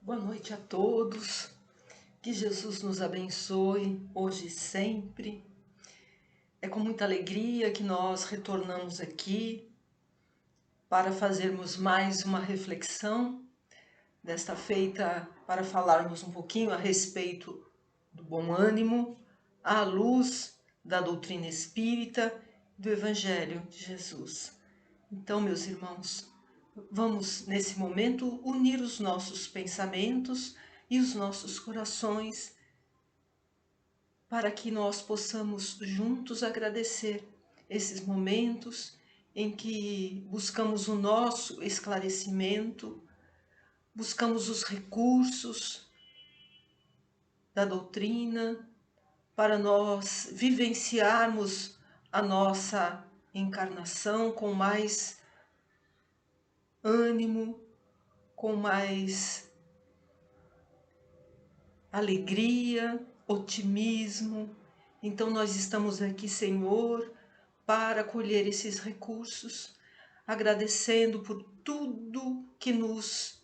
Boa noite a todos, que Jesus nos abençoe hoje e sempre. É com muita alegria que nós retornamos aqui para fazermos mais uma reflexão, desta feita para falarmos um pouquinho a respeito do bom ânimo, à luz da doutrina espírita, do Evangelho de Jesus. Então, meus irmãos, vamos nesse momento unir os nossos pensamentos e os nossos corações para que nós possamos juntos agradecer esses momentos em que buscamos o nosso esclarecimento, buscamos os recursos da doutrina para nós vivenciarmos a nossa encarnação com mais ânimo, com mais alegria, otimismo. Então nós estamos aqui, Senhor, para colher esses recursos, agradecendo por tudo que nos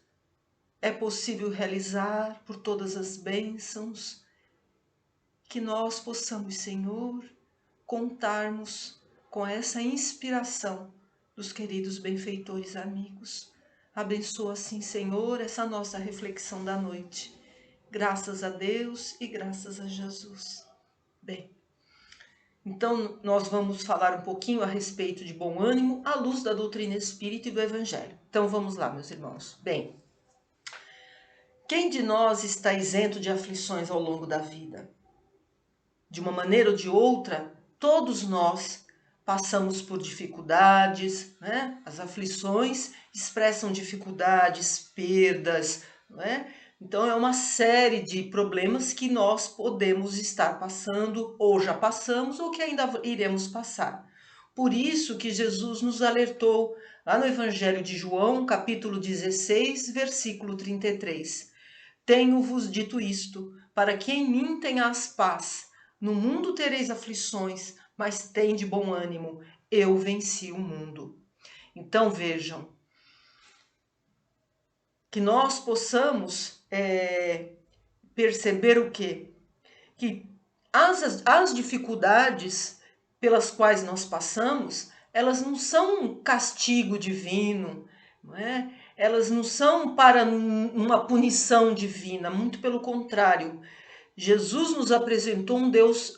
é possível realizar, por todas as bênçãos, que nós possamos, Senhor, contarmos com essa inspiração dos queridos benfeitores amigos. Abençoa assim, Senhor, essa nossa reflexão da noite. Graças a Deus e graças a Jesus. Bem, então nós vamos falar um pouquinho a respeito de bom ânimo à luz da doutrina espírita e do Evangelho. Então vamos lá, meus irmãos. Bem, quem de nós está isento de aflições ao longo da vida? De uma maneira ou de outra, todos nós passamos por dificuldades, né? As aflições expressam dificuldades, perdas, não é? Então é uma série de problemas que nós podemos estar passando, ou já passamos, ou que ainda iremos passar. Por isso que Jesus nos alertou lá no Evangelho de João, capítulo 16, versículo 33. Tenho-vos dito isto, para que em mim tenhas paz. No mundo tereis aflições, mas tende bom ânimo. Eu venci o mundo. Então vejam, que nós possamos perceber o quê? Que as dificuldades pelas quais nós passamos, elas não são um castigo divino, não é? Elas não são para uma punição divina, muito pelo contrário. Jesus nos apresentou um Deus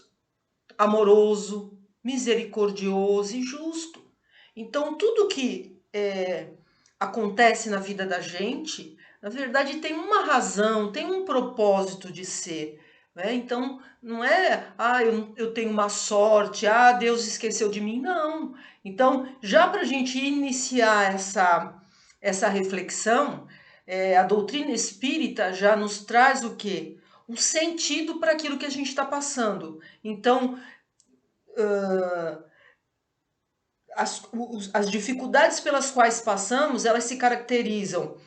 amoroso, misericordioso e justo. Então, tudo que acontece na vida da gente, na verdade, tem uma razão, tem um propósito de ser. Né? Então, não é, eu tenho uma sorte, Deus esqueceu de mim, não. Então, já para a gente iniciar essa reflexão, a doutrina espírita já nos traz o quê? Um sentido para aquilo que a gente está passando. Então, as dificuldades pelas quais passamos, elas se caracterizam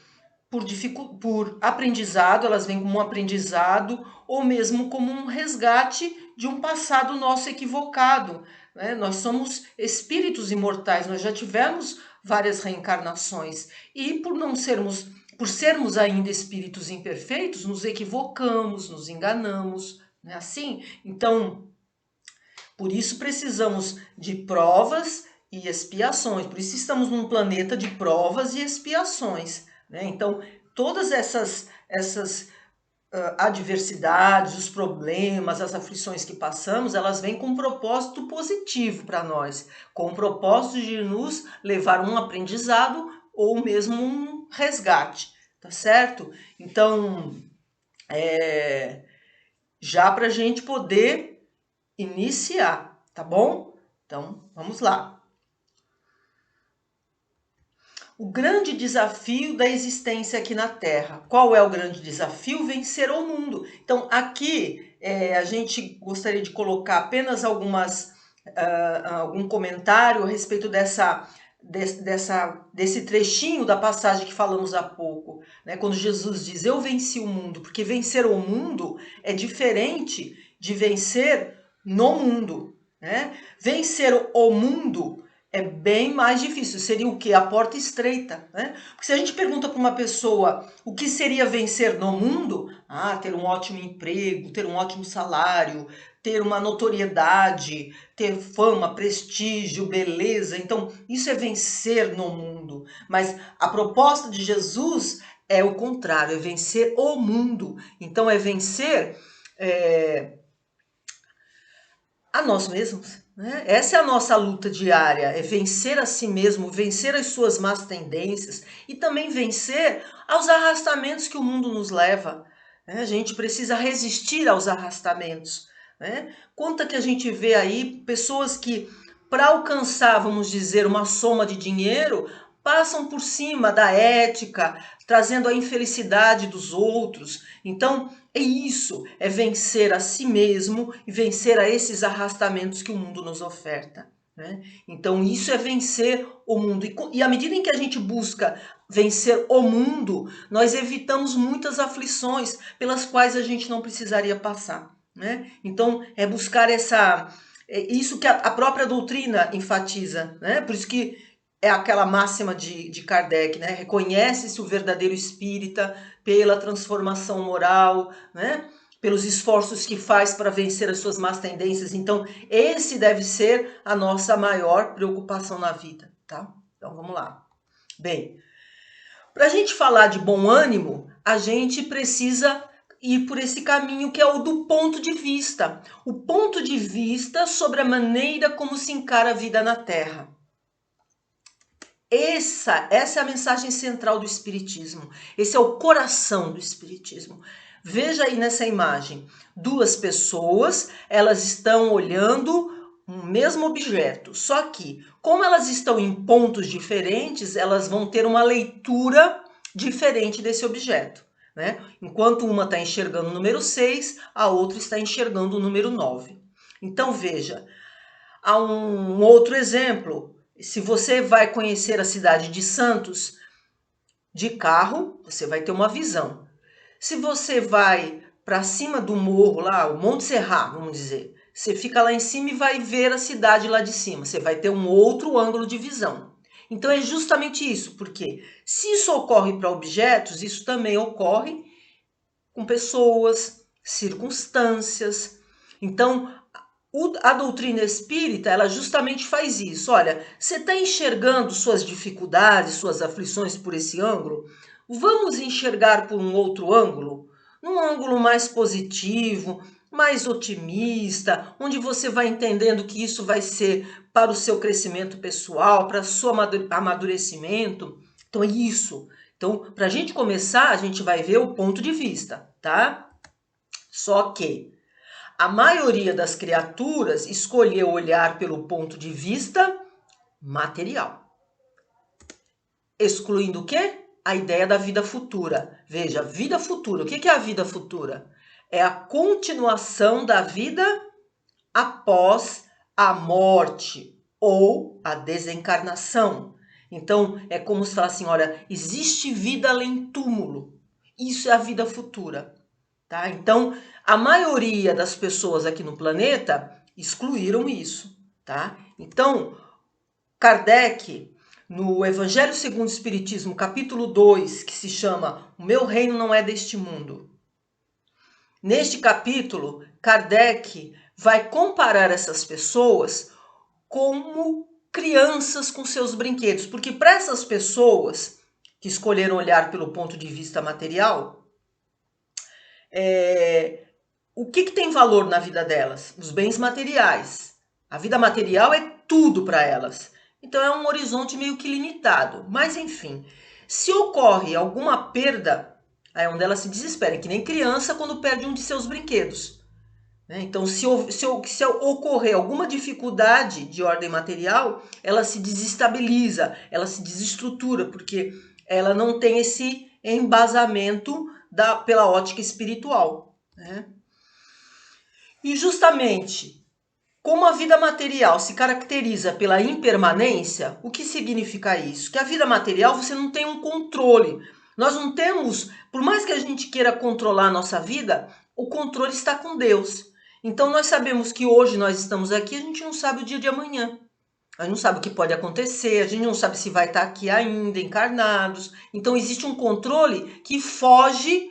por aprendizado, elas vêm como um aprendizado ou mesmo como um resgate de um passado nosso equivocado. Né? Nós somos espíritos imortais, nós já tivemos várias reencarnações e por sermos ainda espíritos imperfeitos, nos equivocamos, nos enganamos, não é assim? Então, por isso precisamos de provas e expiações, por isso estamos num planeta de provas e expiações. Né? Então, todas essas adversidades, os problemas, as aflições que passamos, elas vêm com um propósito positivo para nós, com o propósito de nos levar a um aprendizado ou mesmo um resgate, tá certo? Então, já para a gente poder iniciar, tá bom? Então, vamos lá. O grande desafio da existência aqui na Terra. Qual é o grande desafio? Vencer o mundo. Então, aqui a gente gostaria de colocar apenas algum comentário a respeito desse trechinho da passagem que falamos há pouco, né? Quando Jesus diz, eu venci o mundo, porque vencer o mundo é diferente de vencer no mundo. Né? Vencer o mundo É bem mais difícil. Seria o quê? A porta estreita, né? Porque se a gente pergunta para uma pessoa o que seria vencer no mundo, ter um ótimo emprego, ter um ótimo salário, ter uma notoriedade, ter fama, prestígio, beleza. Então, isso é vencer no mundo. Mas a proposta de Jesus é o contrário, é vencer o mundo. Então, é vencer a nós mesmos, né? Essa é a nossa luta diária, é vencer a si mesmo, vencer as suas más tendências e também vencer aos arrastamentos que o mundo nos leva, né? A gente precisa resistir aos arrastamentos, né? Quanta que a gente vê aí pessoas que, para alcançar, vamos dizer, uma soma de dinheiro, passam por cima da ética, trazendo a infelicidade dos outros. Então, é isso, é vencer a si mesmo e vencer a esses arrastamentos que o mundo nos oferta, né? Então, isso é vencer o mundo. E à medida em que a gente busca vencer o mundo, nós evitamos muitas aflições pelas quais a gente não precisaria passar, né? Então, é buscar isso que a própria doutrina enfatiza, né? Por isso que é aquela máxima de Kardec, né? Reconhece-se o verdadeiro espírita pela transformação moral, né? Pelos esforços que faz para vencer as suas más tendências. Então, esse deve ser a nossa maior preocupação na vida, tá? Então, vamos lá. Bem, para a gente falar de bom ânimo, a gente precisa ir por esse caminho que é o do ponto de vista. O ponto de vista sobre a maneira como se encara a vida na Terra. Essa é a mensagem central do Espiritismo. Esse é o coração do Espiritismo. Veja aí nessa imagem, duas pessoas, elas estão olhando um mesmo objeto, só que, como elas estão em pontos diferentes, elas vão ter uma leitura diferente desse objeto, né? Enquanto uma está enxergando o número 6, a outra está enxergando o número 9. Então, veja, há um outro exemplo. Se você vai conhecer a cidade de Santos de carro, você vai ter uma visão. Se você vai para cima do morro lá, o Monte Serra, vamos dizer, você fica lá em cima e vai ver a cidade lá de cima. Você vai ter um outro ângulo de visão. Então é justamente isso, porque se isso ocorre para objetos, isso também ocorre com pessoas, circunstâncias. Então, a doutrina espírita, ela justamente faz isso. Olha, você está enxergando suas dificuldades, suas aflições por esse ângulo? Vamos enxergar por um outro ângulo? Num ângulo mais positivo, mais otimista, onde você vai entendendo que isso vai ser para o seu crescimento pessoal, para o seu amadurecimento. Então é isso. Então, para a gente começar, a gente vai ver o ponto de vista, tá? Só que a maioria das criaturas escolheu olhar pelo ponto de vista material, excluindo o quê? A ideia da vida futura. Veja, vida futura. O que é a vida futura? É a continuação da vida após a morte ou a desencarnação. Então, é como se falasse assim, olha, existe vida além túmulo. Isso é a vida futura. Tá? Então, a maioria das pessoas aqui no planeta excluíram isso. Tá? Então, Kardec, no Evangelho segundo o Espiritismo, capítulo 2, que se chama O Meu Reino Não É Deste Mundo. Neste capítulo, Kardec vai comparar essas pessoas como crianças com seus brinquedos. Porque para essas pessoas que escolheram olhar pelo ponto de vista material, o que tem valor na vida delas? Os bens materiais. A vida material é tudo para elas. Então é um horizonte meio que limitado. Mas enfim, se ocorre alguma perda, aí é onde ela se desespera, que nem criança quando perde um de seus brinquedos. Então, se ocorrer alguma dificuldade de ordem material, ela se desestabiliza, ela se desestrutura, porque ela não tem esse embasamento pela ótica espiritual, né? E justamente, como a vida material se caracteriza pela impermanência, o que significa isso? Que a vida material você não tem um controle. Nós não temos, por mais que a gente queira controlar a nossa vida, o controle está com Deus. Então nós sabemos que hoje nós estamos aqui, a gente não sabe o dia de amanhã. A gente não sabe o que pode acontecer, a gente não sabe se vai estar aqui ainda, encarnados. Então existe um controle que foge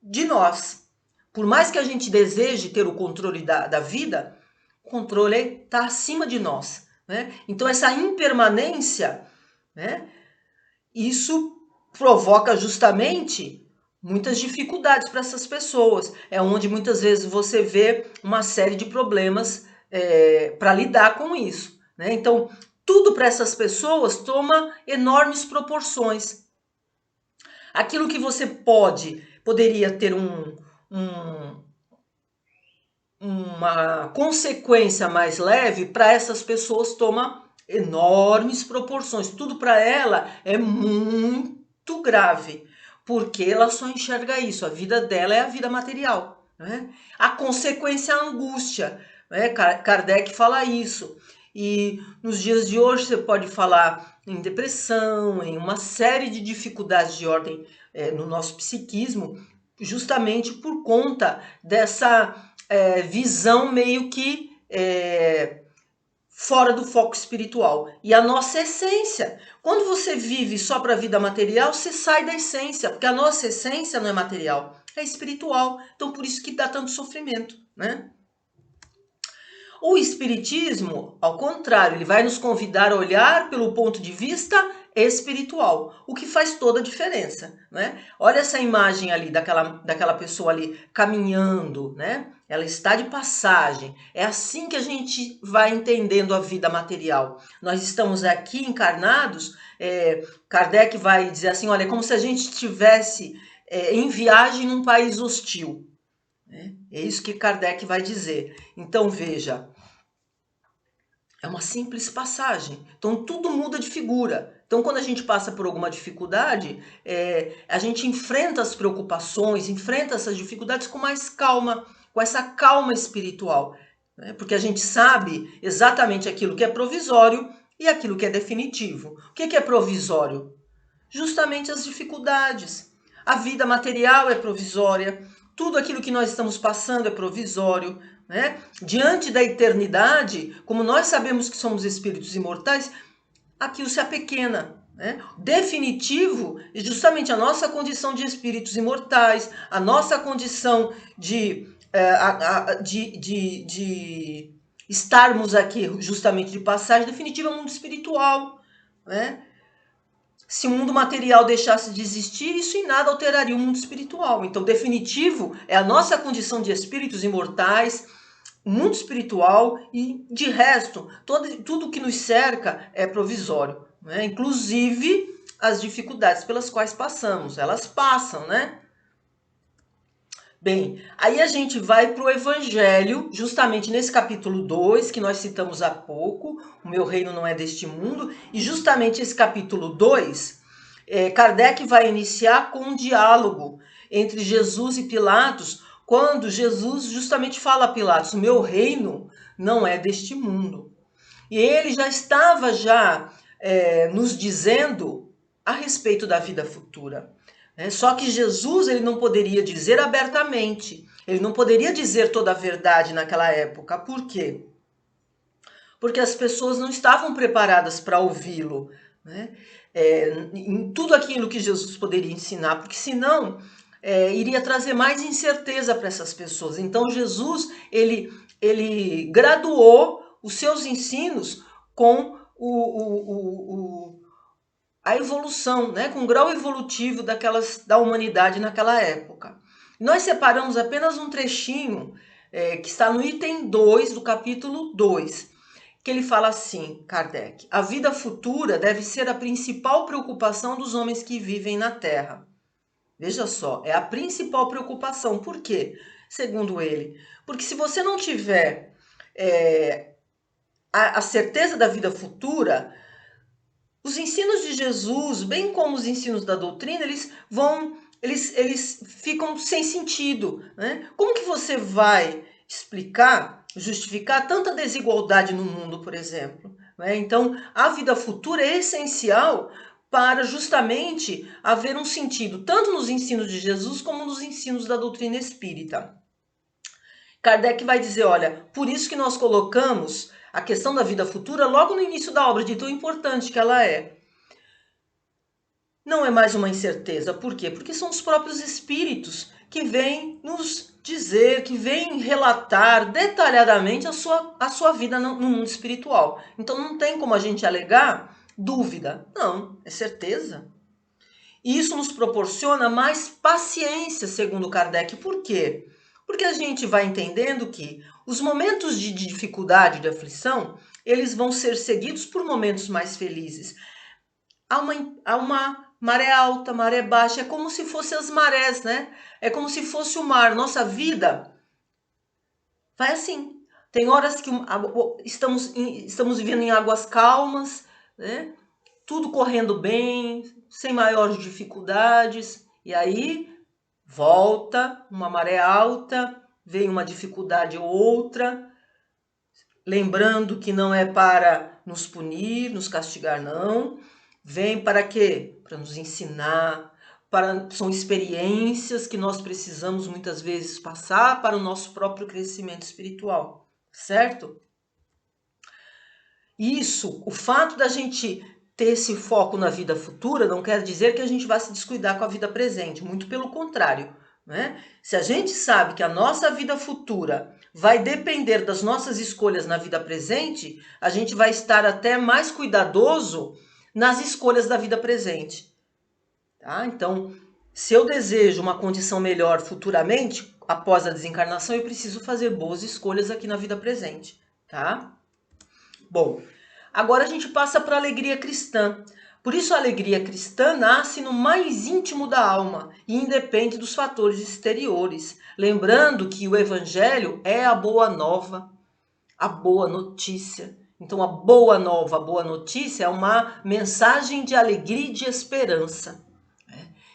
de nós. Por mais que a gente deseje ter o controle da vida, o controle está acima de nós, né? Então essa impermanência, né? Isso provoca justamente muitas dificuldades para essas pessoas. É onde muitas vezes você vê uma série de problemas para lidar com isso, né? Então, tudo para essas pessoas toma enormes proporções. Aquilo que você poderia ter uma consequência mais leve, para essas pessoas toma enormes proporções. Tudo para ela é muito grave, porque ela só enxerga isso. A vida dela é a vida material, né? A consequência é a angústia, né? Kardec fala isso. E nos dias de hoje você pode falar em depressão, em uma série de dificuldades de ordem no nosso psiquismo, justamente por conta dessa visão meio que fora do foco espiritual. E a nossa essência. Quando você vive só para a vida material, você sai da essência, porque a nossa essência não é material, é espiritual. Então por isso que dá tanto sofrimento, né? O espiritismo, ao contrário, ele vai nos convidar a olhar pelo ponto de vista espiritual, o que faz toda a diferença, né? Olha essa imagem ali daquela pessoa ali caminhando, né? Ela está de passagem. É assim que a gente vai entendendo a vida material. Nós estamos aqui encarnados, Kardec vai dizer assim, olha, é como se a gente estivesse em viagem num país hostil. É isso que Kardec vai dizer. Então, veja, é uma simples passagem. Então, tudo muda de figura. Então, quando a gente passa por alguma dificuldade, a gente enfrenta as preocupações, enfrenta essas dificuldades com mais calma, com essa calma espiritual. Né? Porque a gente sabe exatamente aquilo que é provisório e aquilo que é definitivo. O que é provisório? Justamente as dificuldades. A vida material é provisória, tudo aquilo que nós estamos passando é provisório, né? Diante da eternidade, como nós sabemos que somos espíritos imortais, aquilo se apequena, né? Definitivo é justamente a nossa condição de espíritos imortais, a nossa condição de estarmos aqui justamente de passagem definitiva é o mundo espiritual, né? Se o mundo material deixasse de existir, isso em nada alteraria o mundo espiritual. Então, definitivo é a nossa condição de espíritos imortais, o mundo espiritual e, de resto, tudo que nos cerca é provisório, né? Inclusive as dificuldades pelas quais passamos. Elas passam, né? Bem, aí a gente vai para o Evangelho, justamente nesse capítulo 2, que nós citamos há pouco, o meu reino não é deste mundo, e justamente esse capítulo 2, Kardec vai iniciar com um diálogo entre Jesus e Pilatos, quando Jesus justamente fala a Pilatos, o meu reino não é deste mundo. E ele já estava nos dizendo a respeito da vida futura. Só que Jesus ele não poderia dizer abertamente, ele não poderia dizer toda a verdade naquela época. Por quê? Porque as pessoas não estavam preparadas para ouvi-lo, né? Em tudo aquilo que Jesus poderia ensinar, porque senão iria trazer mais incerteza para essas pessoas. Então Jesus ele graduou os seus ensinos com a evolução, né, com o grau evolutivo da humanidade naquela época. Nós separamos apenas um trechinho que está no item 2 do capítulo 2, que ele fala assim, Kardec, a vida futura deve ser a principal preocupação dos homens que vivem na Terra. Veja só, é a principal preocupação. Por quê? Segundo ele, porque se você não tiver a certeza da vida futura, os ensinos de Jesus, bem como os ensinos da doutrina, eles ficam sem sentido, né? Como que você vai explicar, justificar tanta desigualdade no mundo, por exemplo? Né? Então, a vida futura é essencial para justamente haver um sentido, tanto nos ensinos de Jesus como nos ensinos da doutrina espírita. Kardec vai dizer, olha, por isso que nós colocamos a questão da vida futura logo no início da obra, de tão importante que ela é. Não é mais uma incerteza. Por quê? Porque são os próprios espíritos que vêm nos dizer, que vêm relatar detalhadamente a sua vida no mundo espiritual. Então não tem como a gente alegar dúvida. Não, é certeza. E isso nos proporciona mais paciência, segundo Kardec. Por quê? Porque a gente vai entendendo que os momentos de dificuldade, de aflição, eles vão ser seguidos por momentos mais felizes. Há uma maré alta, maré baixa, é como se fossem as marés, né? É como se fosse o mar. Nossa vida vai assim. Tem horas que estamos vivendo em águas calmas, né? Tudo correndo bem, sem maiores dificuldades. E aí volta uma maré alta, vem uma dificuldade ou outra. Lembrando que não é para nos punir, nos castigar, não. Vem para quê? Para nos ensinar, são experiências que nós precisamos muitas vezes passar para o nosso próprio crescimento espiritual, certo? Isso, o fato da gente ter esse foco na vida futura não quer dizer que a gente vai se descuidar com a vida presente, muito pelo contrário, né? Se a gente sabe que a nossa vida futura vai depender das nossas escolhas na vida presente, a gente vai estar até mais cuidadoso nas escolhas da vida presente. Tá? Então, se eu desejo uma condição melhor futuramente, após a desencarnação, eu preciso fazer boas escolhas aqui na vida presente. Tá? Bom, agora a gente passa para a alegria cristã. Por isso a alegria cristã nasce no mais íntimo da alma e independe dos fatores exteriores. Lembrando que o evangelho é a boa nova, a boa notícia. Então a boa nova, a boa notícia é uma mensagem de alegria e de esperança.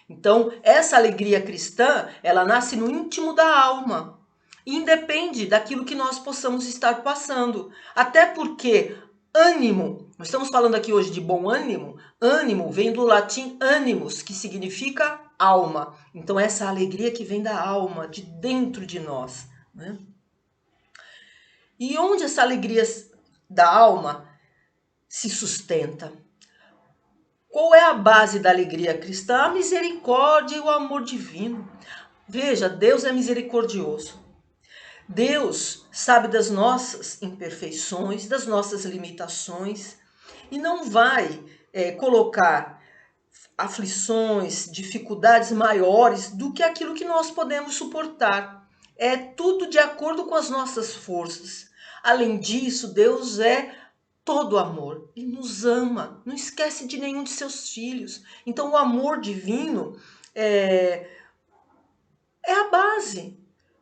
Então essa alegria cristã, ela nasce no íntimo da alma. E independe daquilo que nós possamos estar passando. Até porque ânimo, nós estamos falando aqui hoje de bom ânimo. Ânimo vem do latim animus, que significa alma. Então essa alegria que vem da alma, de dentro de nós, né? E onde essa alegria da alma se sustenta? Qual é a base da alegria cristã? A misericórdia e o amor divino. Veja, Deus é misericordioso. Deus sabe das nossas imperfeições, das nossas limitações e não vai colocar aflições, dificuldades maiores do que aquilo que nós podemos suportar. É tudo de acordo com as nossas forças. Além disso, Deus é todo amor. Ele nos ama, não esquece de nenhum de seus filhos. Então o amor divino é a base,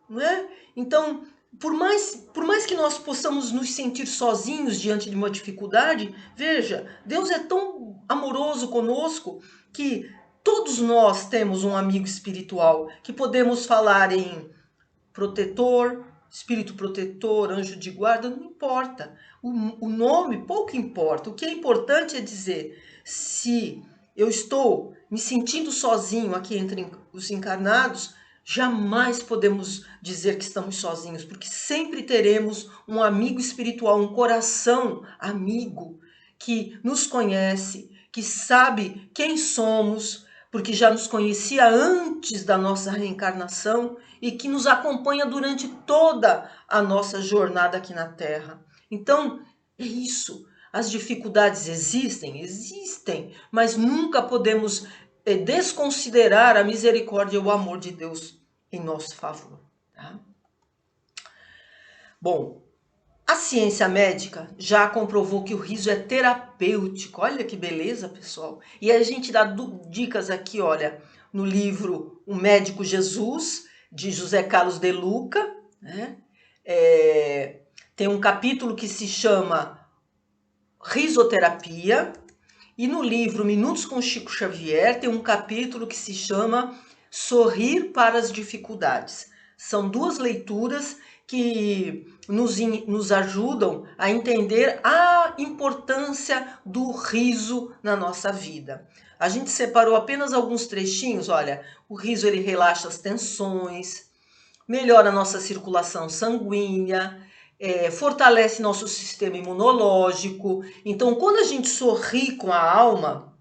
não é? Então, por mais que nós possamos nos sentir sozinhos diante de uma dificuldade, veja, Deus é tão amoroso conosco que todos nós temos um amigo espiritual que podemos falar em protetor, espírito protetor, anjo de guarda, não importa. O nome pouco importa. O que é importante é dizer, se eu estou me sentindo sozinho aqui entre os encarnados, jamais podemos dizer que estamos sozinhos, porque sempre teremos um amigo espiritual, um coração amigo que nos conhece, que sabe quem somos, porque já nos conhecia antes da nossa reencarnação e que nos acompanha durante toda a nossa jornada aqui na Terra. Então, é isso. As dificuldades existem, mas nunca podemos desconsiderar a misericórdia e o amor de Deus em nosso favor. Tá? Bom, a ciência médica já comprovou que o riso é terapêutico. Olha que beleza, pessoal. E a gente dá dicas aqui, olha, no livro O Médico Jesus, de José Carlos de Luca, né? Tem um capítulo que se chama Risoterapia. E no livro Minutos com Chico Xavier tem um capítulo que se chama Sorrir para as Dificuldades. São duas leituras que nos ajudam a entender a importância do riso na nossa vida. A gente separou apenas alguns trechinhos. Olha, o riso ele relaxa as tensões, melhora a nossa circulação sanguínea, fortalece nosso sistema imunológico. Então, quando a gente sorri com a alma,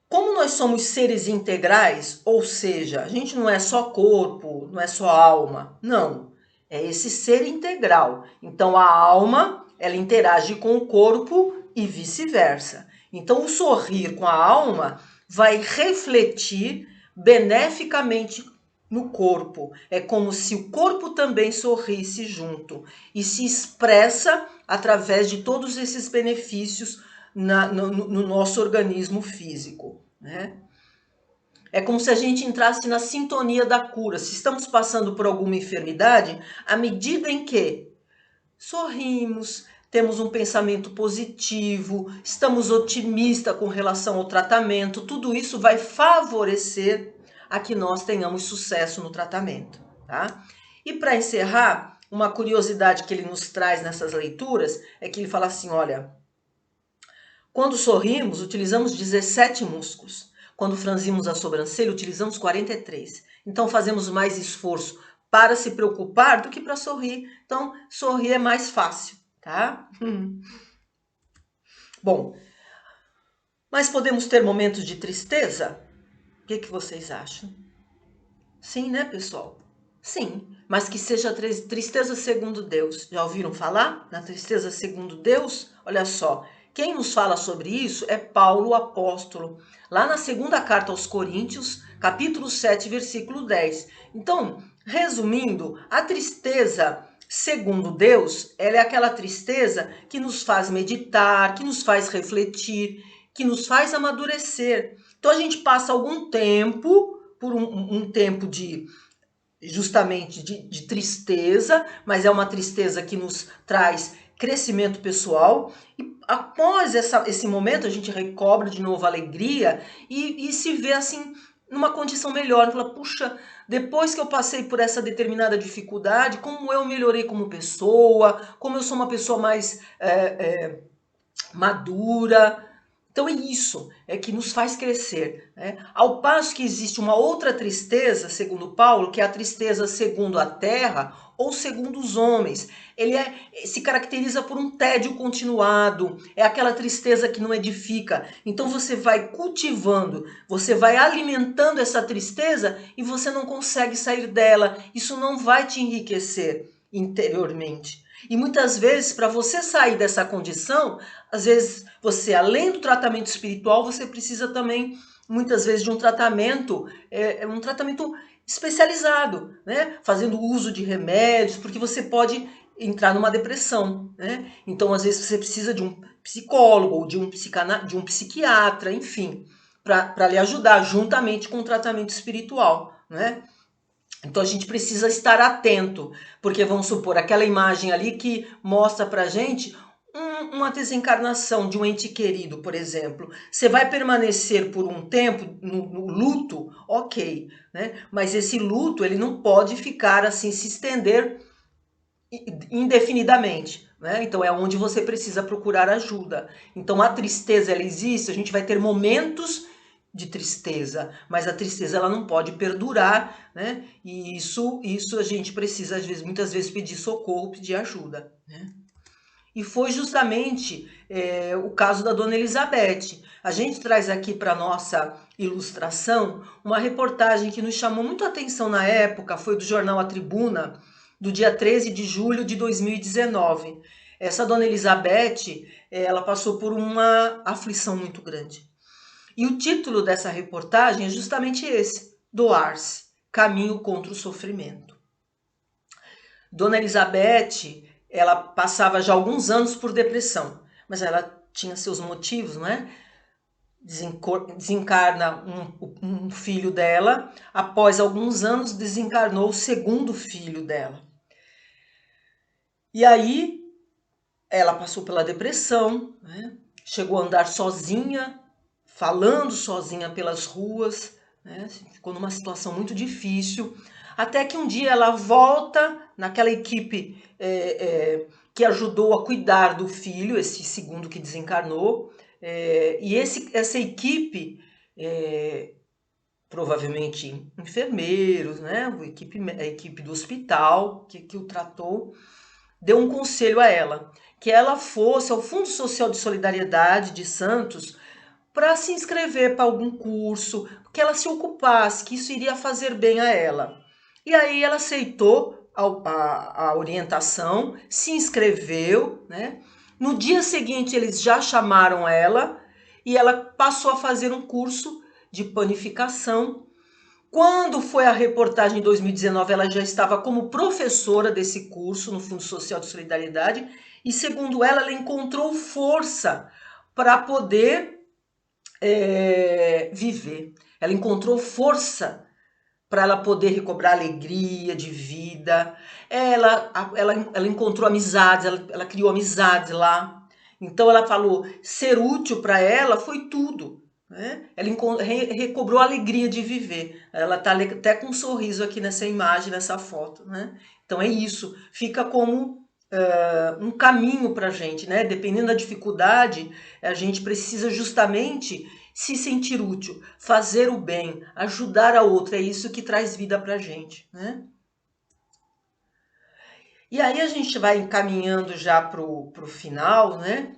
como nós somos seres integrais, ou seja, a gente não é só corpo, não é só alma, não. É esse ser integral. Então, a alma, ela interage com o corpo e vice-versa. Então, o sorrir com a alma vai refletir beneficamente no corpo. É como se o corpo também sorrisse junto e se expressa através de todos esses benefícios no nosso organismo físico, né? É como se a gente entrasse na sintonia da cura. Se estamos passando por alguma enfermidade, à medida em que sorrimos, temos um pensamento positivo, estamos otimistas com relação ao tratamento, tudo isso vai favorecer a que nós tenhamos sucesso no tratamento, tá? E para encerrar, uma curiosidade que ele nos traz nessas leituras é que ele fala assim, olha, quando sorrimos, utilizamos 17 músculos. Quando franzimos a sobrancelha, utilizamos 43. Então, fazemos mais esforço para se preocupar do que para sorrir. Então, sorrir é mais fácil, tá? Bom, mas podemos ter momentos de tristeza? O que vocês acham? Sim, né, pessoal? Sim, mas que seja tristeza segundo Deus. Já ouviram falar na tristeza segundo Deus? Olha só, quem nos fala sobre isso é Paulo, o apóstolo, lá na segunda carta aos Coríntios, capítulo 7, versículo 10. Então, resumindo, a tristeza segundo Deus, ela é aquela tristeza que nos faz meditar, que nos faz refletir, que nos faz amadurecer. Então, a gente passa algum tempo, por um tempo de justamente de tristeza, mas é uma tristeza que nos traz crescimento pessoal. E após esse momento, a gente recobra de novo a alegria e se vê assim numa condição melhor. Fala, puxa, depois que eu passei por essa determinada dificuldade, como eu melhorei como pessoa, como eu sou uma pessoa mais madura. Então é isso, é que nos faz crescer, né? Ao passo que existe uma outra tristeza, segundo Paulo, que é a tristeza segundo a terra ou segundo os homens. Ele se caracteriza por um tédio continuado, é aquela tristeza que não edifica. Então você vai cultivando, você vai alimentando essa tristeza e você não consegue sair dela. Isso não vai te enriquecer interiormente. E muitas vezes, para você sair dessa condição, às vezes você, além do tratamento espiritual, você precisa também, muitas vezes, de um tratamento especializado, né? Fazendo uso de remédios, porque você pode entrar numa depressão, né? Então, às vezes, você precisa de um psicólogo ou de um psiquiatra, enfim, para lhe ajudar, juntamente com o tratamento espiritual, né? Então a gente precisa estar atento, porque vamos supor, aquela imagem ali que mostra pra gente uma desencarnação de um ente querido, por exemplo. Você vai permanecer por um tempo no luto, ok, né? Mas esse luto ele não pode ficar assim, se estender indefinidamente, né? Então é onde você precisa procurar ajuda. Então a tristeza ela existe, a gente vai ter momentos de tristeza, mas a tristeza ela não pode perdurar, né? E isso a gente precisa muitas vezes pedir socorro, pedir ajuda, né? E foi justamente o caso da Dona Elizabeth. A gente traz aqui para nossa ilustração uma reportagem que nos chamou muito a atenção na época, foi do jornal A Tribuna, do dia 13 de julho de 2019. Essa Dona Elizabeth, ela passou por uma aflição muito grande. E o título dessa reportagem é justamente esse: Doar-se, caminho contra o sofrimento. Dona Elizabeth, ela passava já alguns anos por depressão, mas ela tinha seus motivos, não é? Desencarna um filho dela, após alguns anos desencarnou o segundo filho dela. E aí ela passou pela depressão, né? Chegou a andar sozinha, falando sozinha pelas ruas, né? Ficou numa situação muito difícil, até que um dia ela volta naquela equipe que ajudou a cuidar do filho, esse segundo que desencarnou, e essa equipe provavelmente enfermeiros, né, a equipe do hospital que o tratou, deu um conselho a ela, que ela fosse ao Fundo Social de Solidariedade de Santos para se inscrever para algum curso, que ela se ocupasse, que isso iria fazer bem a ela. E aí ela aceitou a orientação, se inscreveu, né? No dia seguinte eles já chamaram ela e ela passou a fazer um curso de panificação. Quando foi a reportagem em 2019, ela já estava como professora desse curso no Fundo Social de Solidariedade e, segundo ela, ela encontrou força para poder viver. Ela encontrou força para ela poder recobrar alegria de vida. Ela encontrou amizades, ela criou amizades lá. Então ela falou, ser útil para ela foi tudo. Né? Ela recobrou a alegria de viver. Ela está até com um sorriso aqui nessa imagem, nessa foto. Né? Então é isso, fica como um caminho para a gente, né? Dependendo da dificuldade, a gente precisa justamente se sentir útil, fazer o bem, ajudar a outra, é isso que traz vida para a gente, né? E aí a gente vai encaminhando já para o final, né?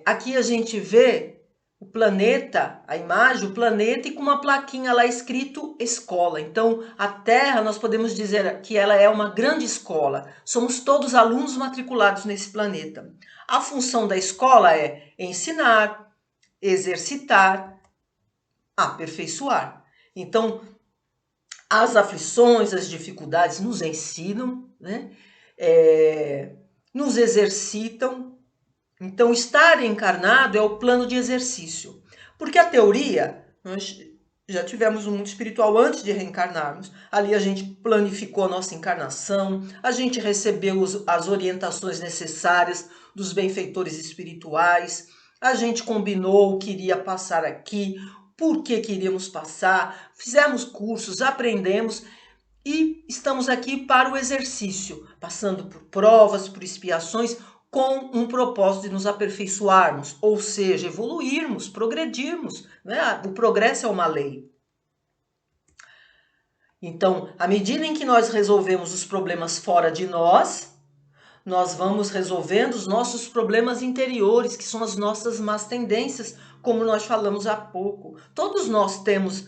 Aqui a gente vê o planeta, a imagem, o planeta e com uma plaquinha lá escrito escola. Então, a Terra, nós podemos dizer que ela é uma grande escola. Somos todos alunos matriculados nesse planeta. A função da escola é ensinar, exercitar, aperfeiçoar. Então, as aflições, as dificuldades nos ensinam, né? Nos exercitam. Então, estar encarnado é o plano de exercício. Porque a teoria, nós já tivemos um mundo espiritual antes de reencarnarmos. Ali a gente planificou a nossa encarnação, a gente recebeu as orientações necessárias dos benfeitores espirituais, a gente combinou o que iria passar aqui, por que queríamos passar, fizemos cursos, aprendemos e estamos aqui para o exercício, passando por provas, por expiações, com um propósito de nos aperfeiçoarmos, ou seja, evoluirmos, progredirmos. Né? O progresso é uma lei. Então, à medida em que nós resolvemos os problemas fora de nós, nós vamos resolvendo os nossos problemas interiores, que são as nossas más tendências, como nós falamos há pouco. Todos nós temos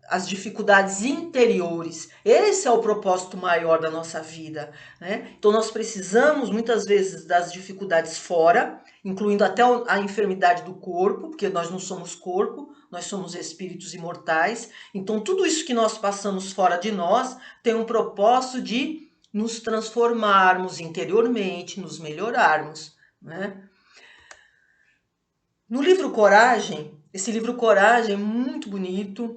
as dificuldades interiores. Esse é o propósito maior da nossa vida, né? Então nós precisamos muitas vezes das dificuldades fora, incluindo até a enfermidade do corpo, porque nós não somos corpo, nós somos espíritos imortais. Então tudo isso que nós passamos fora de nós tem um propósito de nos transformarmos interiormente, nos melhorarmos, né? No livro Coragem, esse livro Coragem é muito bonito,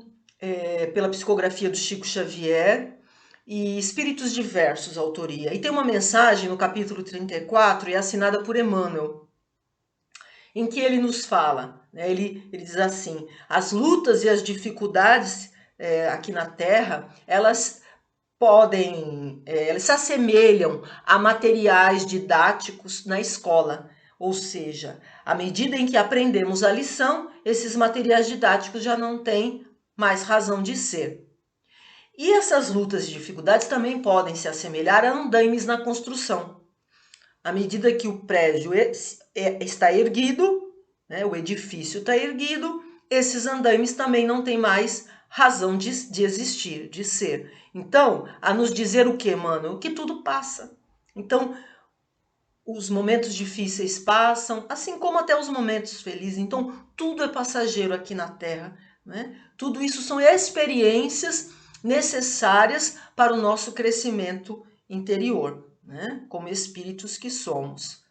pela psicografia do Chico Xavier e Espíritos Diversos, a autoria. E tem uma mensagem no capítulo 34, e é assinada por Emmanuel, em que ele nos fala, né, ele diz assim, as lutas e as dificuldades aqui na Terra, elas se assemelham a materiais didáticos na escola. Ou seja, à medida em que aprendemos a lição, esses materiais didáticos já não têm mais razão de ser. E essas lutas e dificuldades também podem se assemelhar a andaimes na construção. À medida que o prédio está erguido, né, o edifício está erguido, esses andaimes também não têm mais razão de existir, de ser. Então, a nos dizer o que, mano? Que tudo passa. Então, os momentos difíceis passam, assim como até os momentos felizes. Então, tudo é passageiro aqui na Terra, né? Tudo isso são experiências necessárias para o nosso crescimento interior, né? Como espíritos que somos.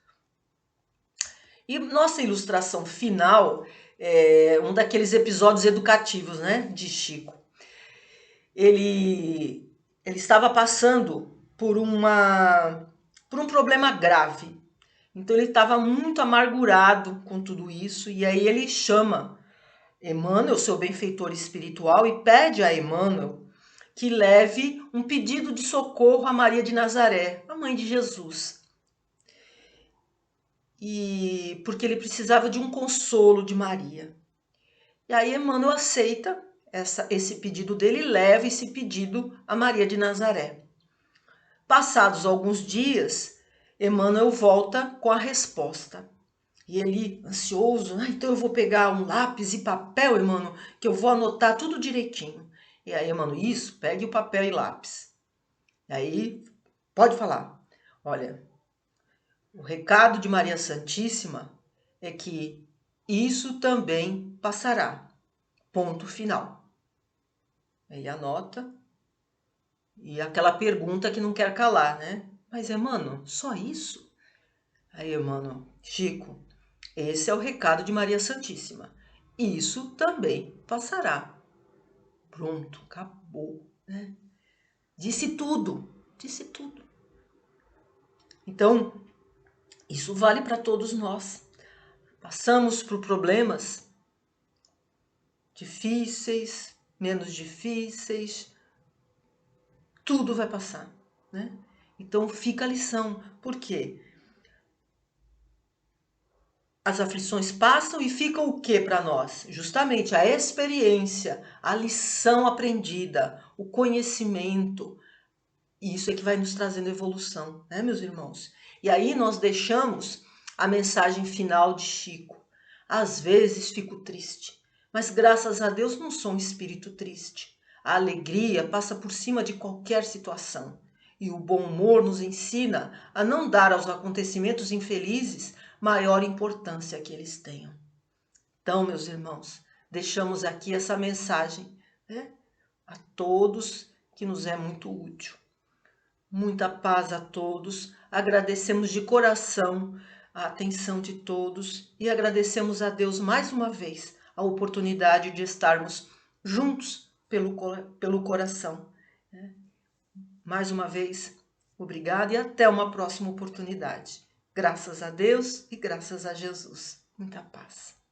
E nossa ilustração final é um daqueles episódios educativos, né, de Chico. Ele estava passando por um problema grave. Então ele estava muito amargurado com tudo isso, e aí ele chama Emmanuel, seu benfeitor espiritual, e pede a Emmanuel que leve um pedido de socorro a Maria de Nazaré, a mãe de Jesus. Porque ele precisava de um consolo de Maria. E aí Emmanuel aceita esse pedido dele e leva esse pedido a Maria de Nazaré. Passados alguns dias, Emmanuel volta com a resposta. E ele, ansioso, então eu vou pegar um lápis e papel, Emmanuel, que eu vou anotar tudo direitinho. E aí, Emmanuel, isso, pegue o papel e lápis. E aí, pode falar. Olha, o recado de Maria Santíssima é que isso também passará. Ponto final. Ele anota. E aquela pergunta que não quer calar, né? Mas, Emmanuel, só isso? Aí, Emmanuel, Chico, esse é o recado de Maria Santíssima. Isso também passará. Pronto, acabou, né? Disse tudo, disse tudo. Então, isso vale para todos nós. Passamos por problemas difíceis, menos difíceis, tudo vai passar, né? Então fica a lição. Por quê? As aflições passam e fica o que para nós? Justamente a experiência, a lição aprendida, o conhecimento. E isso é que vai nos trazendo evolução, né, meus irmãos? E aí nós deixamos a mensagem final de Chico. Às vezes fico triste, mas graças a Deus não sou um espírito triste. A alegria passa por cima de qualquer situação. E o bom humor nos ensina a não dar aos acontecimentos infelizes maior importância que eles tenham. Então, meus irmãos, deixamos aqui essa mensagem, né, a todos que nos é muito útil. Muita paz a todos. Agradecemos de coração a atenção de todos e agradecemos a Deus mais uma vez a oportunidade de estarmos juntos pelo coração. Mais uma vez, obrigada e até uma próxima oportunidade. Graças a Deus e graças a Jesus. Muita paz.